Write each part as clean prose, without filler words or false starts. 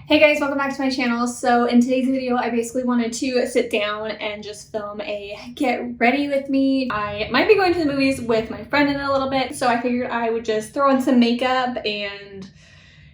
Hey guys, welcome back to my channel. So in today's video, I basically wanted to sit down and just film a get ready with me. I might be going to the movies with my friend in a little bit, so I figured I would just throw on some makeup and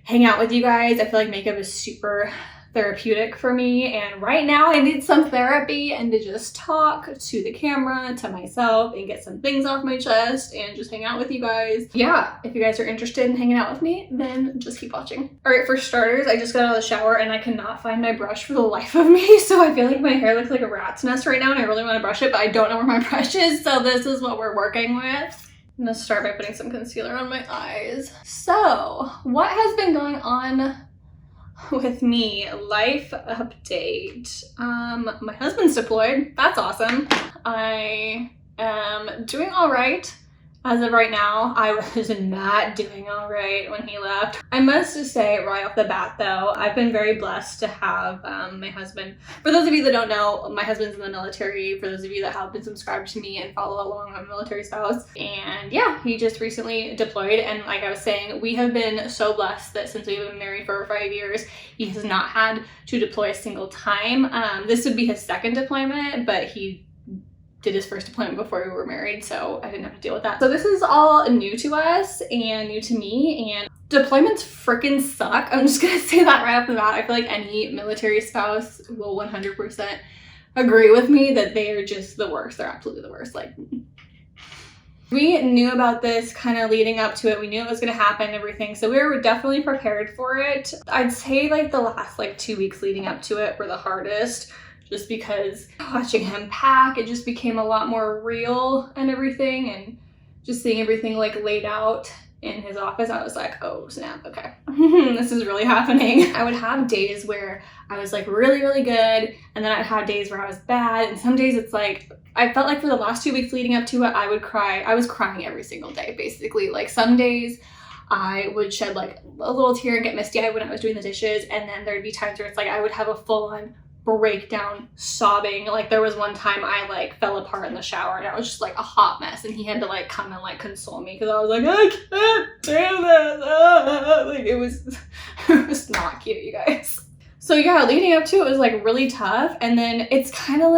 hang out with you guys. I feel like makeup is super therapeutic for me, and right now I need some therapy and to just talk to the camera, to myself, and get some things off my chest and just hang out with you guys. Yeah, if you guys are interested in hanging out with me, then just keep watching. All right, for starters, I just got out of the shower and I cannot find my brush for the life of me, so I feel like my hair looks like a rat's nest right now and I really want to brush it, but I don't know where my brush is, so this is what we're working with. I'm gonna start by putting some concealer on my eyes. So, what has been going on with me? Life update. My husband's deployed. That's awesome. I am doing all right. As of right now, I was not doing all right when he left. I must just say right off the bat though, I've been very blessed to have my husband. For those of you that don't know, my husband's in the military. For those of you that have been subscribed to me and follow along, I'm a military spouse. And yeah, he just recently deployed. And like I was saying, we have been so blessed that since we've been married for 5 years, he has not had to deploy a single time. This would be his second deployment, but he did his first deployment before we were married, so I didn't have to deal with that. So this is all new to us and new to me, and deployments freaking suck. I'm just gonna say that right off the bat. I feel like any military spouse will 100% agree with me that they are just the worst. They're absolutely the worst. Like, we knew about this kind of leading up to it. We knew it was gonna happen and everything, so we were definitely prepared for it. I'd say like the last 2 weeks leading up to it were the hardest, just because watching him pack, it just became a lot more real and everything, and just seeing everything laid out in his office, I was like, oh snap, okay. This is really happening. I would have days where I was really, really good, and then I'd have days where I was bad, and some days it's like, I felt like for the last 2 weeks leading up to it, I would cry. I was crying every single day, basically. Some days I would shed a little tear and get misty-eyed when I was doing the dishes, and then there'd be times where it's I would have a full-on breakdown sobbing. There was one time I fell apart in the shower and I was just a hot mess, and he had to come and console me because I was like, I can't do this. It was not cute, you guys. So yeah, leading up to it was really tough, and then it's kind of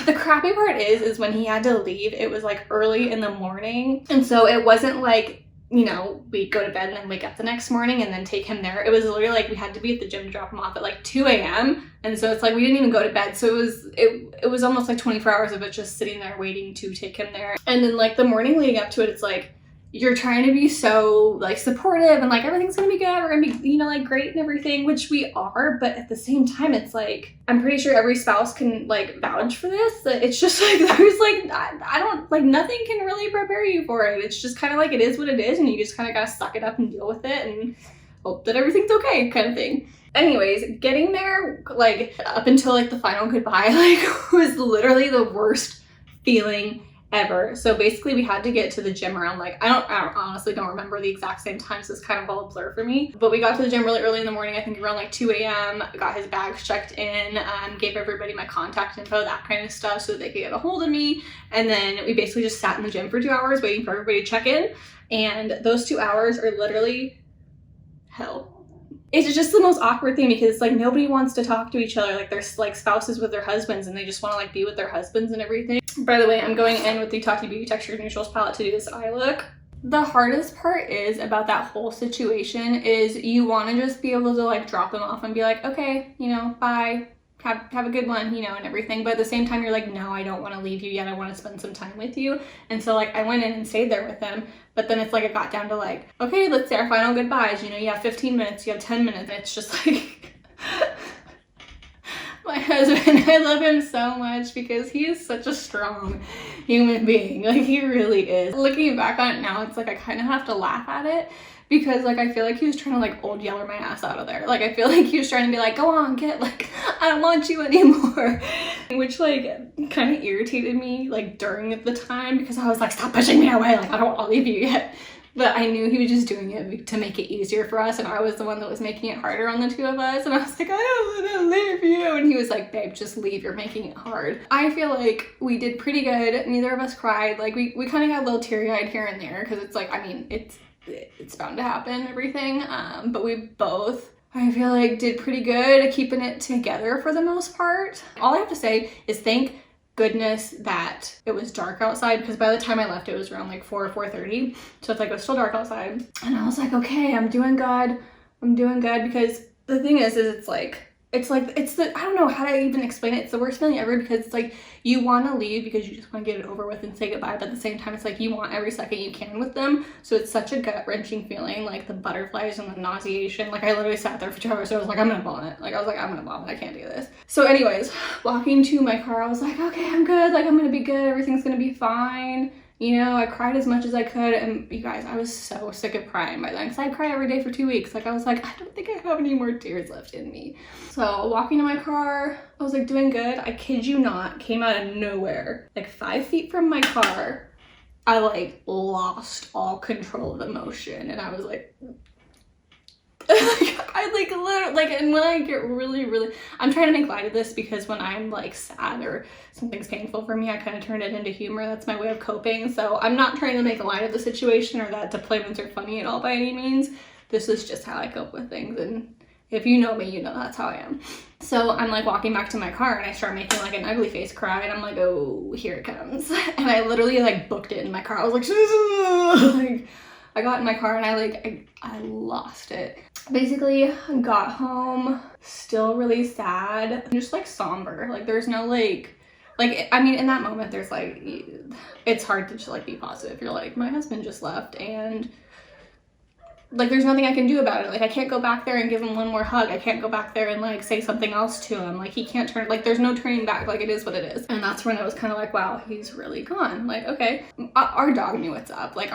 the crappy part is when he had to leave, it was early in the morning, and so it wasn't we'd go to bed and then wake up the next morning and then take him there. It was literally we had to be at the gym to drop him off at 2 a.m. And so it's we didn't even go to bed. So it was almost 24 hours of it just sitting there waiting to take him there. And then the morning leading up to it, it's you're trying to be so supportive and everything's gonna be good, we're gonna be great and everything, which we are, but at the same time it's I'm pretty sure every spouse can vouch for this, that it's just there's I don't nothing can really prepare you for it. It's just kind of it is what it is, and you just kind of gotta suck it up and deal with it and hope that everything's okay, kind of thing. Anyways, getting there up until the final goodbye was literally the worst feeling ever. So basically we had to get to the gym around I honestly don't remember the exact same time, so it's kind of all a blur for me, but we got to the gym really early in the morning, I think around 2 a.m. Got his bags checked in, gave everybody my contact info, that kind of stuff, so that they could get a hold of me. And then we basically just sat in the gym for 2 hours waiting for everybody to check in, and those 2 hours are literally hell. It's just the most awkward thing because nobody wants to talk to each other. They're spouses with their husbands, and they just want to be with their husbands and everything. By the way, I'm going in with the Tati Beauty Texture Neutrals palette to do this eye look. The hardest part is about that whole situation is you want to just be able to drop them off and be okay, bye, have a good one, and everything. But at the same time, you're no, I don't want to leave you yet. I want to spend some time with you. And so I went in and stayed there with them. But then it's it got down to okay, let's say our final goodbyes. You have 15 minutes, you have 10 minutes. And it's just my husband, I love him so much because he is such a strong human being. He really is. Looking back on it now, it's I kind of have to laugh at it because I feel he was trying to old yeller my ass out of there. I feel he was trying to be go on, get I don't want you anymore, which kind of irritated me during the time because I was stop pushing me away, I don't want to leave you yet. But I knew he was just doing it to make it easier for us, and I was the one that was making it harder on the two of us, and I was I don't want to leave you, and he was babe, just leave, you're making it hard. I feel we did pretty good. Neither of us cried. We kind of got a little teary-eyed here and there because it's I mean, it's bound to happen, everything, but we both I feel like did pretty good at keeping it together for the most part. All I have to say is thank goodness that it was dark outside, because by the time I left it was around like 4 or 4:30, so it's like it was still dark outside, and I was like, okay, I'm doing good, because the thing is it's the, I don't know how to even explain it. It's the worst feeling ever, because it's like you want to leave because you just want to get it over with and say goodbye, but at the same time it's like you want every second you can with them. So it's such a gut-wrenching feeling, like the butterflies and the nauseation. Like I literally sat there for 2 hours, so I was like, I'm gonna vomit. Like I was like, I'm gonna vomit, I can't do this. So anyways, walking to my car, I was like, okay, I'm good, like I'm gonna be good, everything's gonna be fine. You know, I cried as much as I could, and you guys, I was so sick of crying by then, because I cried every day for 2 weeks. Like I was like, I don't think I have any more tears left in me. So walking to my car, I was like doing good. I kid you not, came out of nowhere, like 5 feet from my car, I like lost all control of emotion, and I was like I like literally, like, and when I get really, I'm trying to make light of this, because when I'm like sad or something's painful for me, I kind of turn it into humor. That's my way of coping. So I'm not trying to make light of the situation or that deployments are funny at all by any means. This is just how I cope with things, and if you know me, you know that's how I am. So I'm like walking back to my car, and I start making like an ugly face cry, and I'm like, oh, here it comes. And I literally like booked it in my car. I was like I got in my car, and I lost it. Basically, got home still really sad, just like somber. Like there's no like I mean, in that moment there's like, it's hard to just like be positive. You're like, my husband just left, and like there's nothing I can do about it. Like I can't go back there and give him one more hug. I can't go back there and like say something else to him. Like he can't turn, like there's no turning back. Like it is what it is. And that's when I was kind of like, wow, he's really gone. Like, okay. Our dog knew what's up. Like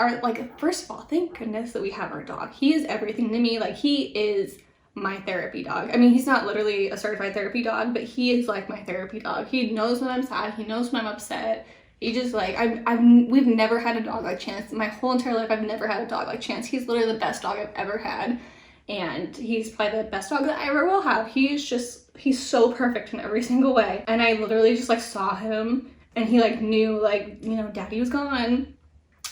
first of all, thank goodness that we have our dog. He is everything to me. Like he is my therapy dog. I mean, he's not literally a certified therapy dog, but he is like my therapy dog. He knows when I'm sad. He knows when I'm upset. He just like, we've never had a dog like Chance. My whole entire life, I've never had a dog like Chance. He's literally the best dog I've ever had. And he's probably the best dog that I ever will have. He's so perfect in every single way. And I literally just like saw him, and he like knew, like, you know, daddy was gone.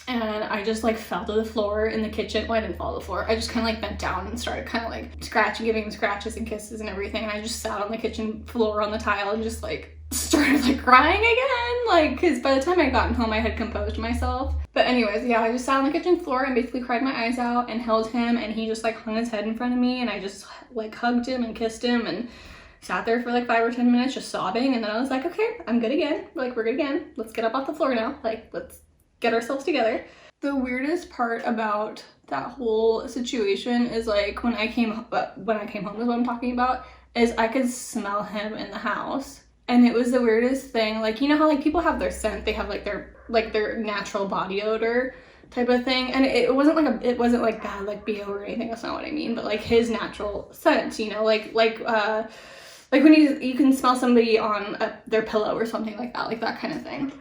And I just like fell to the floor in the kitchen. Well, I didn't fall to the floor. I just kind of like bent down and started kind of like scratching, giving him scratches and kisses and everything. And I just sat on the kitchen floor on the tile and just like started like crying again, like, because by the time I gotten home I had composed myself. But anyways, yeah, I just sat on the kitchen floor and basically cried my eyes out and held him, and he just like hung his head in front of me, and I just like hugged him and kissed him and sat there for like 5 or 10 minutes just sobbing. And then I was like, okay, I'm good again, like we're good again, let's get up off the floor now, like let's get ourselves together. The weirdest part about that whole situation is like when I came home is what I'm talking about, is I could smell him in the house. And it was the weirdest thing. Like, you know how like people have their scent, they have like their natural body odor type of thing, and it wasn't like bad like BO or anything, that's not what I mean, but like his natural scent, you know, like when you can smell somebody on their pillow or something like that kind of thing.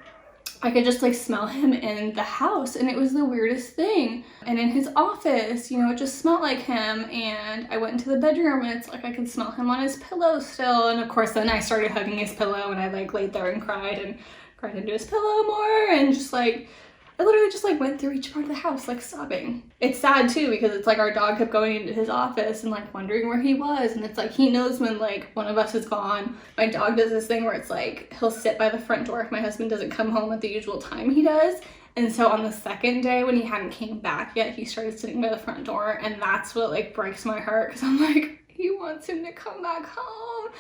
I could just like smell him in the house, and it was the weirdest thing. And in his office, you know, it just smelled like him. And I went into the bedroom, and it's like I could smell him on his pillow still. And of course then I started hugging his pillow, and I like laid there and cried into his pillow more, and just like I literally just like went through each part of the house like sobbing. It's sad too, because it's like our dog kept going into his office and like wondering where he was, and it's like he knows when like one of us is gone. My dog does this thing where it's like he'll sit by the front door if my husband doesn't come home at the usual time he does. And so on the second day when he hadn't came back yet, he started sitting by the front door, and that's what like breaks my heart, because I'm like, he wants him to come back home.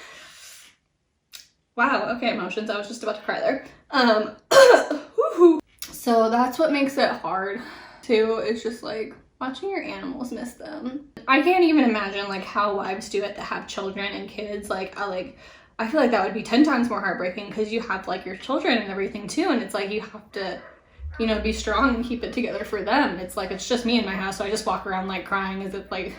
Wow, okay, emotions. I was just about to cry there. So that's what makes it hard too, is just like watching your animals miss them. I can't even imagine like how wives do it that have children and kids. I feel like that would be 10 times more heartbreaking, because you have like your children and everything too, and it's like you have to, you know, be strong and keep it together for them. It's like, it's just me in my house, so I just walk around like crying as if like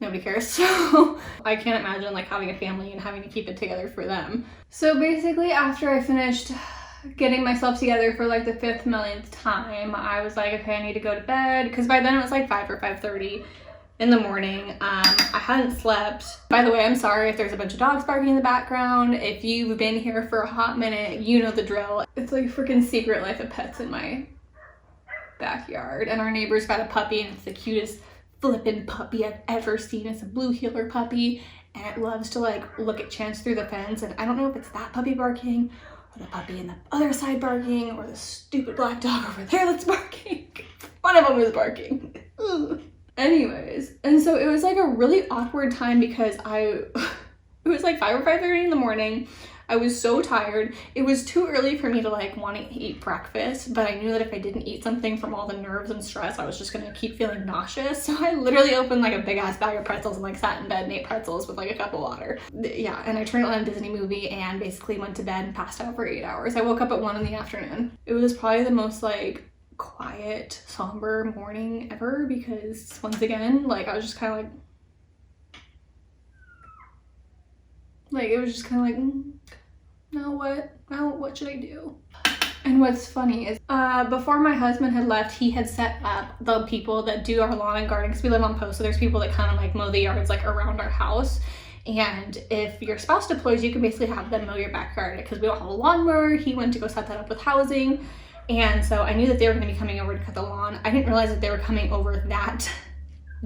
nobody cares. So I can't imagine like having a family and having to keep it together for them. So basically after I finished getting myself together for like the 5th millionth time, I was like, okay, I need to go to bed, because by then it was like 5 or 5:30 in the morning. I hadn't slept. By the way, I'm sorry if there's a bunch of dogs barking in the background. If you've been here for a hot minute, you know the drill. It's like freaking Secret Life of Pets in my backyard, and our neighbor's got a puppy, and it's the cutest flippin' puppy I've ever seen. It's a blue heeler puppy, and it loves to like look at Chance through the fence, and I don't know if it's that puppy barking or the puppy in the other side barking or the stupid black dog over there that's barking. One of them is barking. Anyways, and so it was like a really awkward time because it was like 5 or 5:30 in the morning. I was so tired. It was too early for me to like want to eat breakfast, but I knew that if I didn't eat something from all the nerves and stress, I was just gonna keep feeling nauseous. So I literally opened like a big ass bag of pretzels and like sat in bed and ate pretzels with like a cup of water. Yeah, and I turned on a Disney movie and basically went to bed and passed out for 8 hours. I woke up at 1 in the afternoon. It was probably the most like quiet, somber morning ever because once again, like I was just kind of like it was just kind of like, now what should I do? And what's funny is before my husband had left, he had set up the people that do our lawn and garden, because we live on post, so there's people that kind of like mow the yards like around our house. And if your spouse deploys, you can basically have them mow your backyard because we don't have a lawnmower. He went to go set that up with housing, and so I knew that they were going to be coming over to cut the lawn. I didn't realize that they were coming over that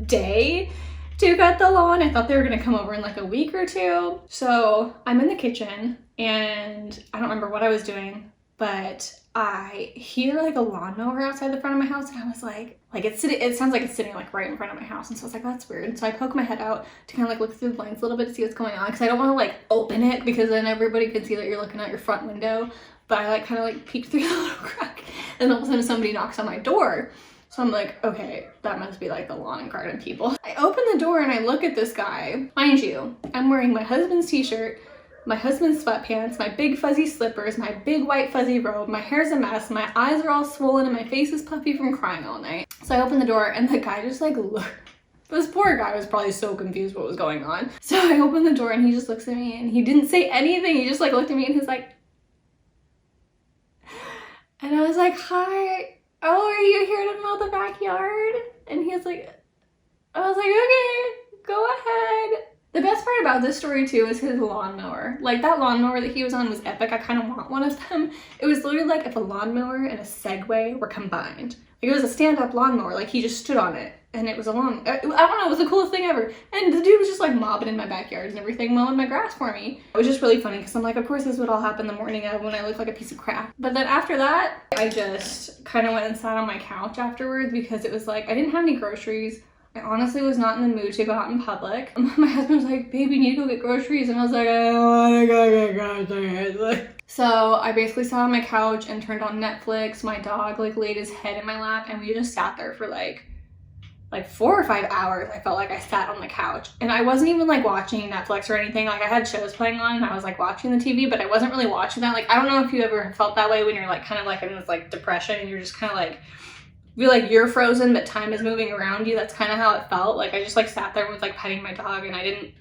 day to cut the lawn. I thought they were going to come over in like a week or two. So I'm in the kitchen and I don't remember what I was doing, but I hear like a lawnmower outside the front of my house, and I was like it sounds like it's sitting like right in front of my house, and so I was like, that's weird. So I poke my head out to kind of like look through the blinds a little bit to see what's going on, because I don't want to like open it because then everybody can see that you're looking out your front window. But I like kind of like peeked through the little crack, and all of a sudden somebody knocks on my door. So I'm like, okay, that must be like the lawn and garden people. I open the door and I look at this guy. Mind you, I'm wearing my husband's t-shirt, my husband's sweatpants, my big fuzzy slippers, my big white fuzzy robe, my hair's a mess, my eyes are all swollen, and my face is puffy from crying all night. So I open the door and the guy just like looked. This poor guy was probably so confused what was going on. So I open the door and he just looks at me and he didn't say anything. He just like looked at me and he's like, and I was like, hi, oh, are you here to mow the backyard? And he's like, I was like, okay, go ahead. The best part about this story too is his lawnmower. Like that lawnmower that he was on was epic. I kind of want one of them. It was literally like if a lawnmower and a Segway were combined. Like it was a stand-up lawnmower. Like he just stood on it and it was a lawn. I don't know, it was the coolest thing ever. And the dude was just like mobbing in my backyard and everything, mowing my grass for me. It was just really funny because I'm like, of course this would all happen the morning of when I look like a piece of crap. But then after that, I just kind of went and sat on my couch afterwards because it was like, I didn't have any groceries. I honestly was not in the mood to go out in public. My husband was like, babe, you need to go get groceries. And I was like, I don't want to go get groceries. So I basically sat on my couch and turned on Netflix. My dog like laid his head in my lap and we just sat there for like 4 or 5 hours. I felt like I sat on the couch and I wasn't even like watching Netflix or anything. Like I had shows playing on and I was like watching the TV, but I wasn't really watching that. Like, I don't know if you ever felt that way when you're like kind of like in this like depression and you're just kind of like, feel like you're frozen but time is moving around you. That's kind of how it felt. Like I just like sat there and was like petting my dog and I didn't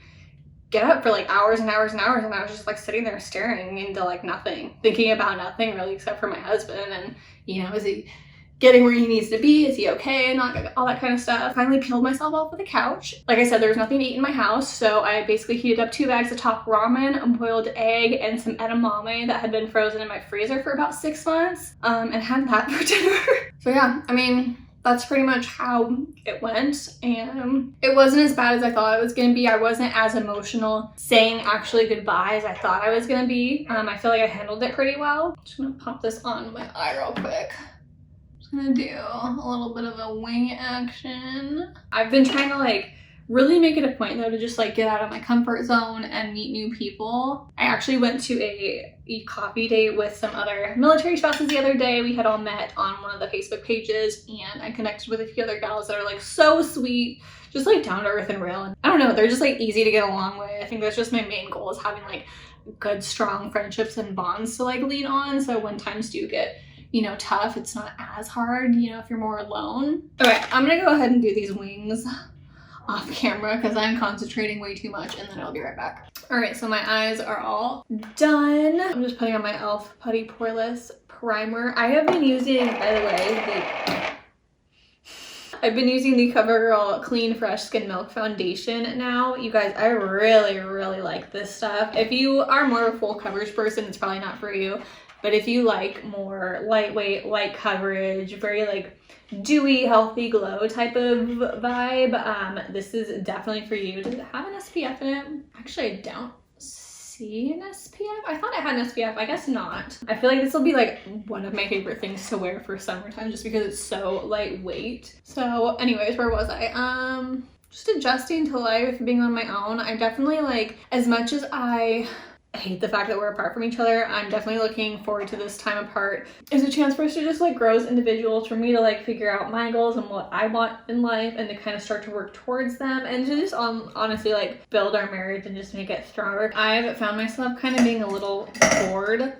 get up for like hours and hours and hours, and I was just like sitting there staring into like nothing, thinking about nothing really except for my husband and, you know, is he getting where he needs to be? Is he okay? And all that kind of stuff. Finally peeled myself off of the couch. Like I said, there was nothing to eat in my house, so I basically heated up 2 bags of top ramen, a boiled egg, and some edamame that had been frozen in my freezer for about 6 months, and had that for dinner. So yeah, I mean, that's pretty much how it went, and it wasn't as bad as I thought it was gonna be. I wasn't as emotional saying actually goodbye as I thought I was gonna be. I feel like I handled it pretty well. Just gonna pop this on my eye real quick. Gonna do a little bit of a wing action. I've been trying to like really make it a point though to just like get out of my comfort zone and meet new people. I actually went to a coffee date with some other military spouses the other day. We had all met on one of the Facebook pages and I connected with a few other gals that are like so sweet, just like down to earth and real. And I don't know, they're just like easy to get along with. I think that's just my main goal, is having like good strong friendships and bonds to like lean on. So when times do get, you know, tough, it's not as hard, you know, if you're more alone. Okay, I'm gonna go ahead and do these wings off camera because I'm concentrating way too much, and then I'll be right back. All right, so my eyes are all done. I'm just putting on my e.l.f. Putty Poreless Primer. I have been using, by the way, I've been using the CoverGirl Clean Fresh Skin Milk Foundation now. You guys, I really, really like this stuff. If you are more of a full coverage person, it's probably not for you. But if you like more lightweight, light coverage, very like dewy, healthy glow type of vibe, this is definitely for you. Does it have an SPF in it? Actually, I don't see an SPF. I thought it had an SPF. I guess not. I feel like this will be like one of my favorite things to wear for summertime just because it's so lightweight. So anyways, where was I? Just adjusting to life, being on my own. I definitely like, as much as I hate the fact that we're apart from each other, I'm definitely looking forward to this time apart. It's a chance for us to just like grow as individuals, for me to like figure out my goals and what I want in life and to kind of start to work towards them and to just honestly like build our marriage and just make it stronger. I've found myself kind of being a little bored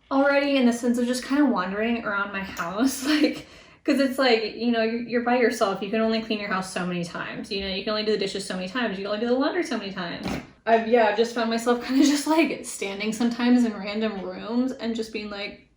already, in the sense of just kind of wandering around my house, like, because it's like, you know, you're by yourself. You can only clean your house so many times. You know, you can only do the dishes so many times. You can only do the laundry so many times. I've just found myself kind of just like standing sometimes in random rooms and just being like,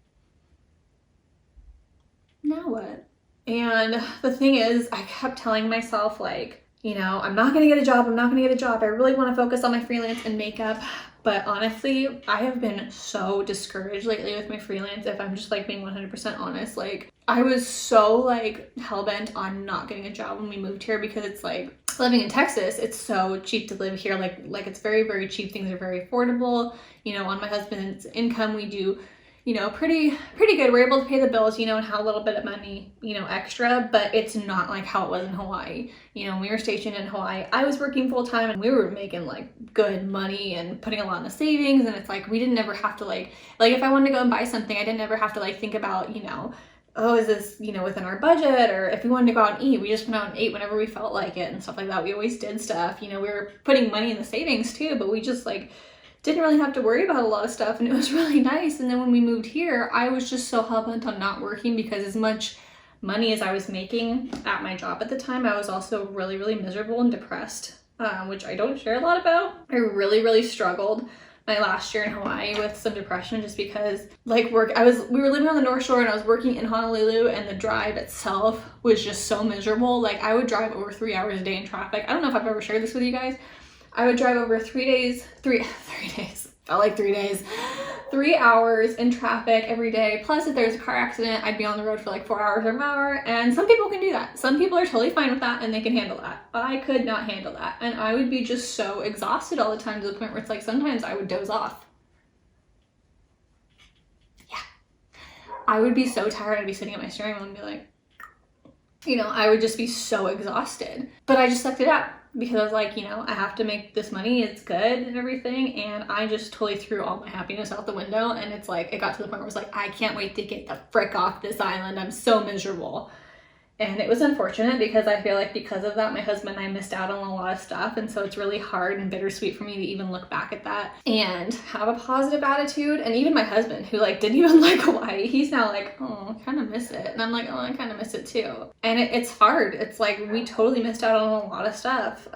now what? And the thing is, I kept telling myself like, you know, I'm not gonna get a job. I'm not gonna get a job. I really want to focus on my freelance and makeup. But honestly, I have been so discouraged lately with my freelance, if I'm just like being 100% honest. Like, I was so like hell-bent on not getting a job when we moved here, because it's like, living in Texas, it's so cheap to live here. Like it's very, very cheap. Things are very affordable. You know, on my husband's income, we do, you know, pretty good. We're able to pay the bills, you know, and have a little bit of money, you know, extra, but it's not like how it was in Hawaii. You know, when we were stationed in Hawaii, I was working full time and we were making like good money and putting a lot in the savings. And it's like, we didn't ever have to like if I wanted to go and buy something, I didn't ever have to like think about, you know, oh, is this, you know, within our budget? Or if we wanted to go out and eat, we just went out and ate whenever we felt like it and stuff like that. We always did stuff, you know, we were putting money in the savings too, but we just like didn't really have to worry about a lot of stuff, and it was really nice. And then when we moved here, I was just so hell-bent on not working, because as much money as I was making at my job at the time, I was also really, really miserable and depressed, which I don't share a lot about. I really, really struggled my last year in Hawaii with some depression, just because like we were living on the North Shore and I was working in Honolulu, and the drive itself was just so miserable. Like, I would drive over 3 hours a day in traffic. I don't know if I've ever shared this with you guys. I would drive over 3 days, felt like 3 days, 3 hours in traffic every day. Plus, if there's a car accident, I'd be on the road for like 4 hours or more. And some people can do that. Some people are totally fine with that and they can handle that. I could not handle that. And I would be just so exhausted all the time, to the point where it's like sometimes I would doze off. Yeah. I would be so tired. I'd be sitting at my steering wheel and be like, you know, I would just be so exhausted. But I just sucked it out, because I was like, you know, I have to make this money, it's good and everything. And I just totally threw all my happiness out the window. And it's like, it got to the point where I was like, I can't wait to get the frick off this island. I'm so miserable. And it was unfortunate, because I feel like because of that, my husband and I missed out on a lot of stuff. And so it's really hard and bittersweet for me to even look back at that and have a positive attitude. And even my husband, who like didn't even like Hawaii, he's now like, oh, I kind of miss it. And I'm like, oh, I kind of miss it too. And it's hard. It's like, we totally missed out on a lot of stuff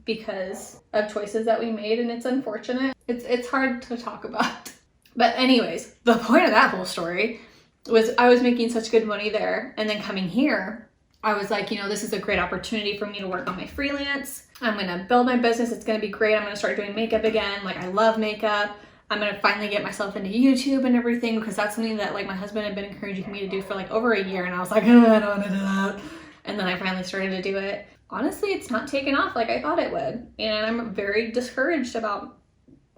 because of choices that we made. And it's unfortunate. It's hard to talk about. But anyways, the point of that whole story was I was making such good money there, and then coming here, I was like, you know, this is a great opportunity for me to work on my freelance. I'm gonna build my business. It's gonna be great. I'm gonna start doing makeup again. Like, I love makeup. I'm gonna finally get myself into YouTube and everything, because that's something that like my husband had been encouraging me to do for like over a year, and I was like, oh, I don't want to do that. And then I finally started to do it. Honestly, it's not taken off like I thought it would, and I'm very discouraged about,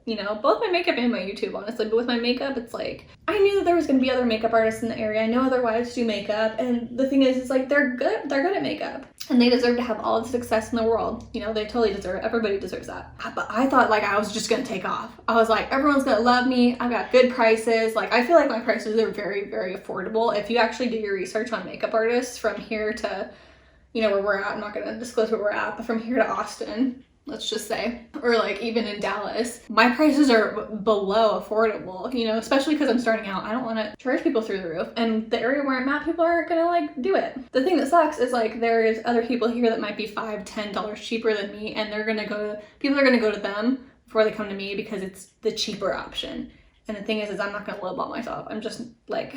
you know, both my makeup and my YouTube, honestly. But with my makeup, it's like, I knew that there was going to be other makeup artists in the area. I know other wives do makeup. And the thing is, it's like, they're good at makeup. And they deserve to have all the success in the world. You know, they totally deserve it. Everybody deserves that. But I thought like I was just going to take off. I was like, everyone's going to love me. I've got good prices. Like, I feel like my prices are very, very affordable. If you actually do your research on makeup artists from here to, you know, where we're at, I'm not going to disclose where we're at, but from here to Austin, let's just say, or like even in Dallas, my prices are below affordable, you know, especially because I'm starting out. I don't want to charge people through the roof, and the area where I'm at, people aren't gonna like do it. The thing that sucks is like there's other people here that might be $5-10 cheaper than me, and people are gonna go to them before they come to me, because it's the cheaper option. And the thing is I'm not gonna lowball myself. I'm just like,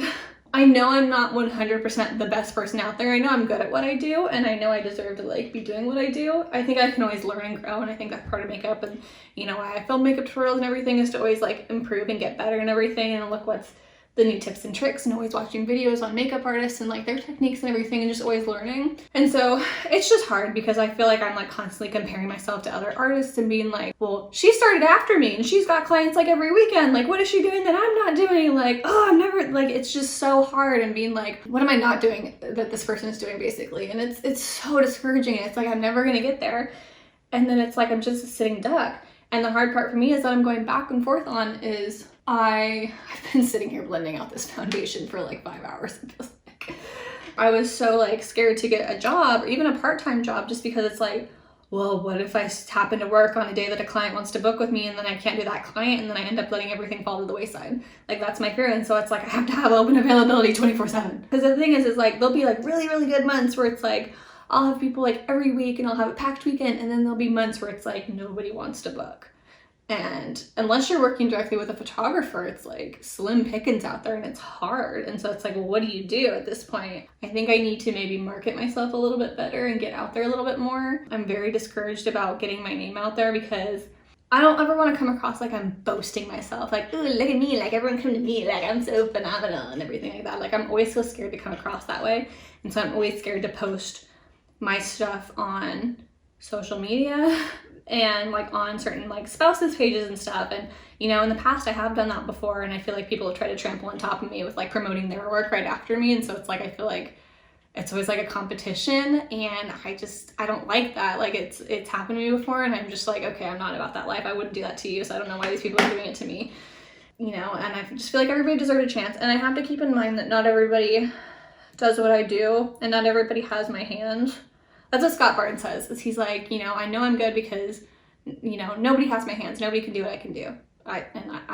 I know I'm not 100% the best person out there. I know I'm good at what I do, and I know I deserve to like be doing what I do. I think I can always learn and grow, and I think that's part of makeup. And you know, why I film makeup tutorials and everything is to always like improve and get better and everything, and look what's the new tips and tricks and always watching videos on makeup artists and like their techniques and everything and just always learning. And so it's just hard because I feel like I'm like constantly comparing myself to other artists and being like, well, she started after me and she's got clients like every weekend. Like, what is she doing that I'm not doing? Like, oh, I'm never, like, it's just so hard, and being like, what am I not doing that this person is doing, basically? And it's so discouraging. It's like, I'm never gonna get there. And then it's like, I'm just a sitting duck. And the hard part for me is that I'm going back and forth on is I've been sitting here blending out this foundation for like 5 hours, it feels like. I was so like scared to get a job or even a part-time job just because it's like, well, what if I happen to work on a day that a client wants to book with me and then I can't do that client and then I end up letting everything fall to the wayside? Like, that's my fear. And so it's like, I have to have open availability 24/7. Because the thing is like, there'll be like really, really good months where it's like, I'll have people like every week and I'll have a packed weekend, and then there'll be months where it's like nobody wants to book. And unless you're working directly with a photographer, it's like slim pickings out there and it's hard. And so it's like, well, what do you do at this point? I think I need to maybe market myself a little bit better and get out there a little bit more. I'm very discouraged about getting my name out there because I don't ever want to come across like I'm boasting myself, like, ooh, look at me, like everyone come to me, like I'm so phenomenal and everything like that. Like, I'm always so scared to come across that way. And so I'm always scared to post my stuff on social media and like on certain like spouses pages and stuff. And you know, in the past I have done that before, and I feel like people have tried to trample on top of me with like promoting their work right after me. And so it's like, I feel like it's always like a competition, and I don't like that. Like, it's happened to me before, and I'm just like, okay, I'm not about that life. I wouldn't do that to you, so I don't know why these people are doing it to me, you know. And I just feel like everybody deserves a chance, and I have to keep in mind that not everybody does what I do, and not everybody has my hands. That's what Scott Barton says, is he's like, you know I'm good because, you know, nobody has my hands. Nobody can do what I can do. I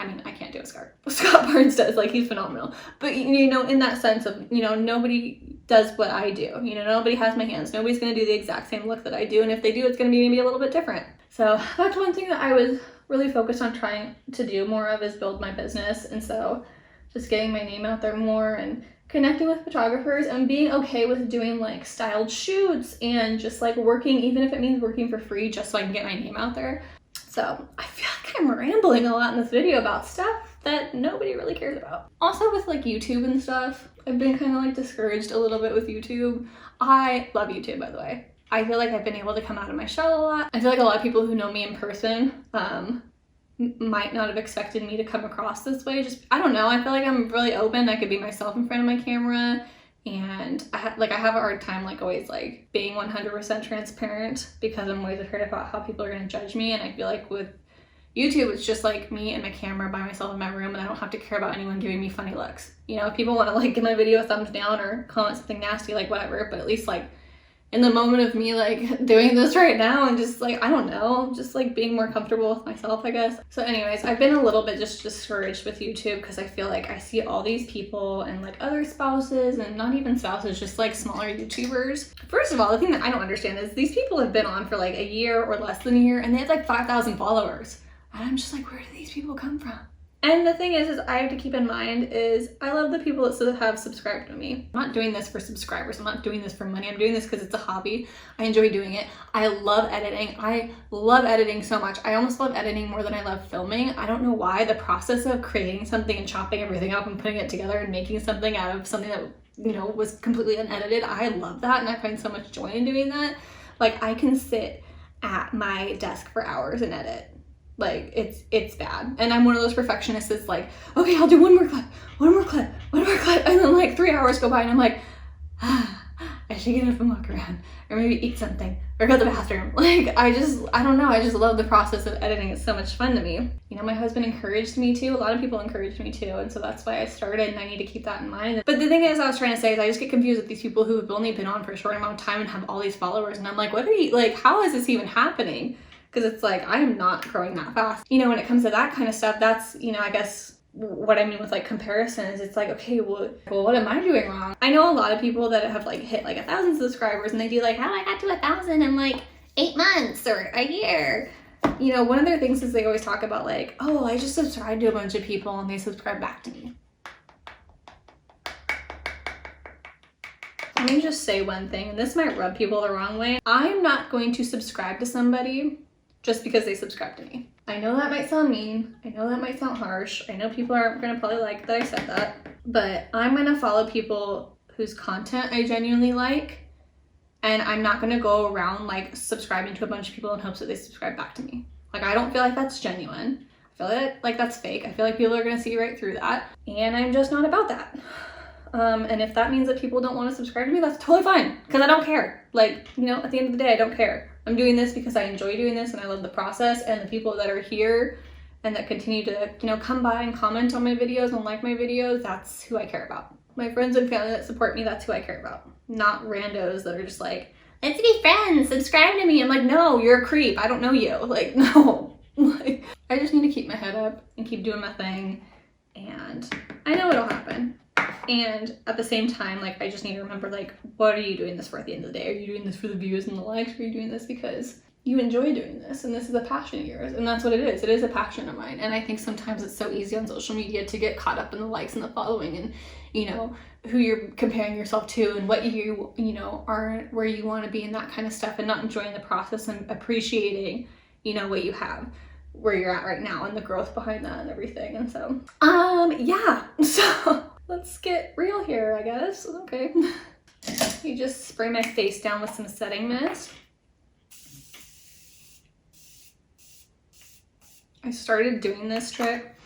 mean, I can't do what Scott Barnes does. Like, he's phenomenal. But, you know, in that sense of, you know, nobody does what I do. You know, nobody has my hands. Nobody's going to do the exact same look that I do. And if they do, it's going to be maybe a little bit different. So that's one thing that I was really focused on trying to do more of, is build my business. And so just getting my name out there more and connecting with photographers and being okay with doing like styled shoots and just like working, even if it means working for free, just so I can get my name out there. So I feel like I'm rambling a lot in this video about stuff that nobody really cares about. Also with like YouTube and stuff, I've been kind of like discouraged a little bit with YouTube. I love YouTube, by the way. I feel like I've been able to come out of my shell a lot. I feel like a lot of people who know me in person might not have expected me to come across this way. Just, I don't know, I feel like I'm really open. I could be myself in front of my camera, and I have a hard time like always like being 100% transparent because I'm always afraid about how people are going to judge me. And I feel like with YouTube, it's just like me and my camera by myself in my room, and I don't have to care about anyone giving me funny looks. You know, if people want to like give my video a thumbs down or comment something nasty, like whatever, but at least like in the moment of me like doing this right now and just like, I don't know, just like being more comfortable with myself, I guess. So anyways, I've been a little bit just discouraged with YouTube because I feel like I see all these people and like other spouses, and not even spouses, just like smaller YouTubers. First of all, the thing that I don't understand is these people have been on for like a year or less than a year, and they have like 5,000 followers. And I'm just like, where do these people come from? And the thing is I have to keep in mind is I love the people that have subscribed to me. I'm not doing this for subscribers. I'm not doing this for money. I'm doing this because it's a hobby. I enjoy doing it. I love editing. I love editing so much. I almost love editing more than I love filming. I don't know why. The process of creating something and chopping everything up and putting it together and making something out of something that, you know, was completely unedited, I love that, and I find so much joy in doing that. Like, I can sit at my desk for hours and edit. Like, it's bad. And I'm one of those perfectionists that's like, okay, I'll do one more clip, and then like 3 hours go by and I'm like, I should get up and walk around, or maybe eat something, or go to the bathroom. Like, I don't know, I just love the process of editing. It's so much fun to me. You know, my husband encouraged me to, a lot of people encouraged me to, and so that's why I started, and I need to keep that in mind. But the thing is, I was trying to say is I just get confused with these people who have only been on for a short amount of time and have all these followers, and I'm like, what are you, like, how is this even happening? Because it's like, I am not growing that fast. You know, when it comes to that kind of stuff, that's, you know, I guess what I mean with like comparisons, it's like, okay, well, what am I doing wrong? I know a lot of people that have like hit like 1,000 subscribers, and they do like, how I got to 1,000 in like 8 months or a year. You know, one of their things is they always talk about like, oh, I just subscribed to a bunch of people and they subscribe back to me. Let me just say one thing, and this might rub people the wrong way. I'm not going to subscribe to somebody just because they subscribe to me. I know that might sound mean. I know that might sound harsh. I know people aren't gonna probably like that I said that, but I'm gonna follow people whose content I genuinely like, and I'm not gonna go around like subscribing to a bunch of people in hopes that they subscribe back to me. Like, I don't feel like that's genuine. I feel like that's fake. I feel like people are gonna see right through that, and I'm just not about that. And if that means that people don't want to subscribe to me, that's totally fine, because I don't care. Like, you know, at the end of the day, I don't care. I'm doing this because I enjoy doing this and I love the process, and the people that are here and that continue to, you know, come by and comment on my videos and like my videos, that's who I care about. My friends and family that support me, that's who I care about. Not randos that are just like, let's be friends, subscribe to me. I'm like, no, you're a creep. I don't know you. Like, no. Like, I just need to keep my head up and keep doing my thing, and I know it'll happen. And at the same time, like, I just need to remember, like, what are you doing this for at the end of the day? Are you doing this for the views and the likes? Or are you doing this because you enjoy doing this and this is a passion of yours? And that's what it is. It is a passion of mine. And I think sometimes it's so easy on social media to get caught up in the likes and the following and, you know, who you're comparing yourself to and what you know, aren't where you want to be and that kind of stuff, and not enjoying the process and appreciating, you know, what you have, where you're at right now, and the growth behind that and everything. And so, yeah. So let's get real here, I guess. Okay. You just spray my face down with some setting mist. I started doing this trick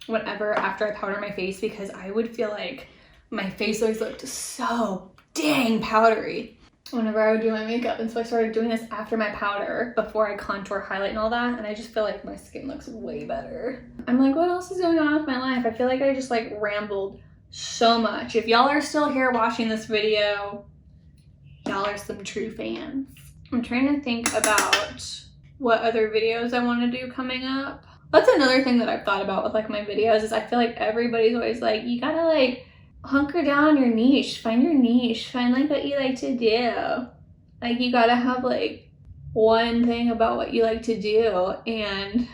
after I powder my face, because I would feel like my face always looked so dang powdery whenever I would do my makeup. And so I started doing this after my powder, before I contour, highlight, and all that. And I just feel like my skin looks way better. I'm like, what else is going on with my life? I feel like I just like rambled so much. If y'all are still here watching this video, y'all are some true fans. I'm trying to think about what other videos I want to do coming up. That's another thing that I've thought about with like my videos, is I feel like everybody's always like, you gotta like hunker down your niche, find your niche, find like what you like to do. Like, you gotta have like one thing about what you like to do. And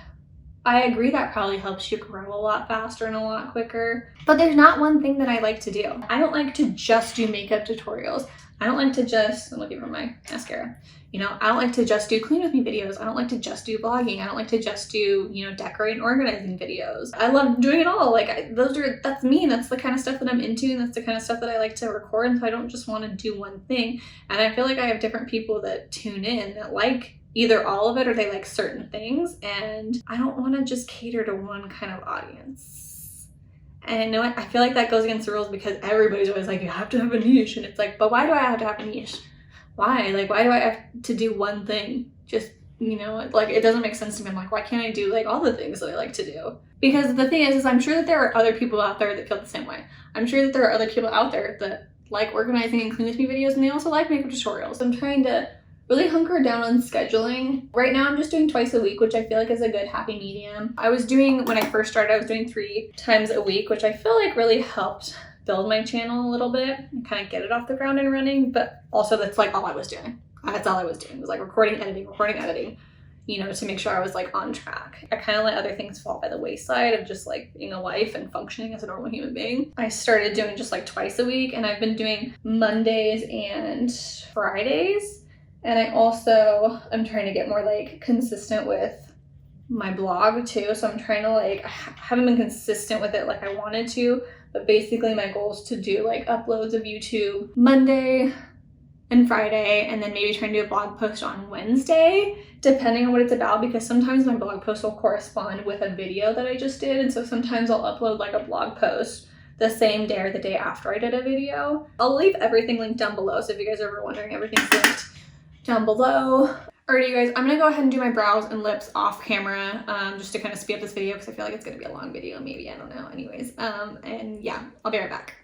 I agree that probably helps you grow a lot faster and a lot quicker. But there's not one thing that I like to do. I don't like to just do makeup tutorials. I don't like to just, I'm looking for my mascara. You know, I don't like to just do clean with me videos. I don't like to just do vlogging. I don't like to just do, you know, decorate and organizing videos. I love doing it all. Like, that's me. That's the kind of stuff that I'm into, and that's the kind of stuff that I like to record. And so I don't just want to do one thing. And I feel like I have different people that tune in that like either all of it, or they like certain things. And I don't want to just cater to one kind of audience. And I know I feel like that goes against the rules, because everybody's always like, you have to have a niche. And it's like, but why do I have to have a niche? Why? Like, why do I have to do one thing? Just, you know, like, it doesn't make sense to me. I'm like, why can't I do like all the things that I like to do? Because the thing is I'm sure that there are other people out there that feel the same way. I'm sure that there are other people out there that like organizing and clean with me videos, and they also like makeup tutorials. I'm trying to really hunker down on scheduling. Right now I'm just doing twice a week, which I feel like is a good happy medium. I was doing, when I first started, I was doing 3 times a week, which I feel like really helped build my channel a little bit and kind of get it off the ground and running. But also that's like all I was doing. That's all I was doing, was like recording, editing, you know, to make sure I was like on track. I kind of let other things fall by the wayside of just like being a wife and functioning as a normal human being. I started doing just like twice a week, and I've been doing Mondays and Fridays. And I also am trying to get more like consistent with my blog too. So I'm trying to like, I haven't been consistent with it like I wanted to, but basically my goal is to do like uploads of YouTube Monday and Friday, and then maybe trying to do a blog post on Wednesday, depending on what it's about, because sometimes my blog post will correspond with a video that I just did. And so sometimes I'll upload like a blog post the same day or the day after I did a video. I'll leave everything linked down below, so if you guys are ever wondering, everything's linked down below. Alrighty, you guys, I'm gonna go ahead and do my brows and lips off camera, just to kind of speed up this video, because I feel like it's gonna be a long video, maybe, I don't know. Anyways, and yeah, I'll be right back.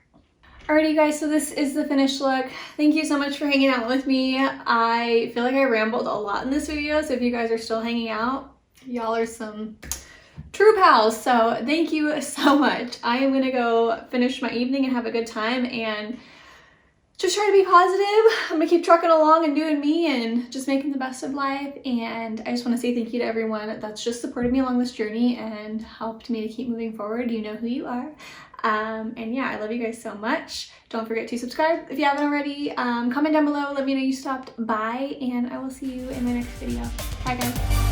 Alrighty, guys, so this is the finished look. Thank you so much for hanging out with me. I feel like I rambled a lot in this video, so if you guys are still hanging out, y'all are some true pals, so thank you so much. I am gonna go finish my evening and have a good time, and just try to be positive. I'm gonna keep trucking along and doing me and just making the best of life. And I just want to say thank you to everyone that's just supported me along this journey and helped me to keep moving forward. You know who you are. And yeah, I love you guys so much. Don't forget to subscribe if you haven't already. Comment down below, let me know you stopped by, and I will see you in my next video. Bye, guys.